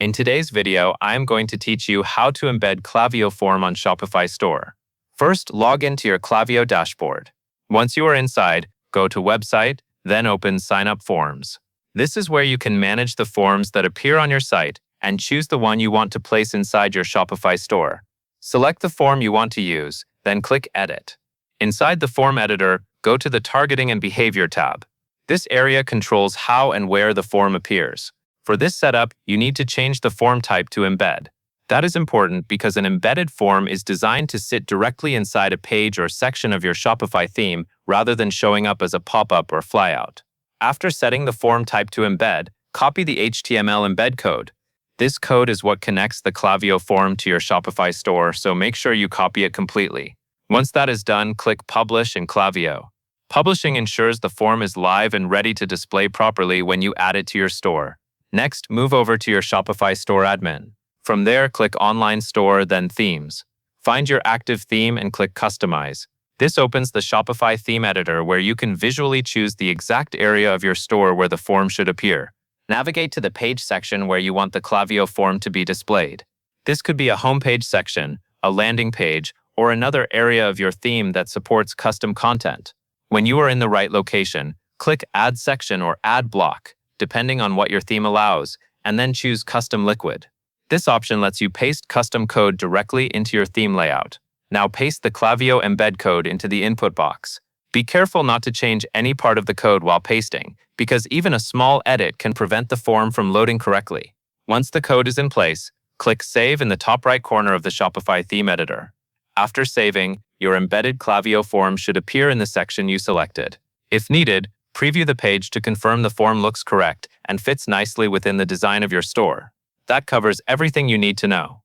In today's video, I am going to teach you how to embed Klaviyo form on Shopify store. First, log into your Klaviyo dashboard. Once you are inside, go to Website, then open Sign Up Forms. This is where you can manage the forms that appear on your site and choose the one you want to place inside your Shopify store. Select the form you want to use, then click Edit. Inside the form editor, go to the Targeting and Behavior tab. This area controls how and where the form appears. For this setup, you need to change the form type to embed. That is important because an embedded form is designed to sit directly inside a page or section of your Shopify theme rather than showing up as a pop-up or flyout. After setting the form type to embed, copy the HTML embed code. This code is what connects the Klaviyo form to your Shopify store, so make sure you copy it completely. Once that is done, click Publish in Klaviyo. Publishing ensures the form is live and ready to display properly when you add it to your store. Next, move over to your Shopify store admin. From there, click Online Store, then Themes. Find your active theme and click Customize. This opens the Shopify theme editor where you can visually choose the exact area of your store where the form should appear. Navigate to the page section where you want the Klaviyo form to be displayed. This could be a homepage section, a landing page, or another area of your theme that supports custom content. When you are in the right location, click Add Section or Add Block, depending on what your theme allows, and then choose Custom Liquid. This option lets you paste custom code directly into your theme layout. Now paste the Klaviyo embed code into the input box. Be careful not to change any part of the code while pasting, because even a small edit can prevent the form from loading correctly. Once the code is in place, click Save in the top right corner of the Shopify theme editor. After saving, your embedded Klaviyo form should appear in the section you selected. If needed, preview the page to confirm the form looks correct and fits nicely within the design of your store. That covers everything you need to know.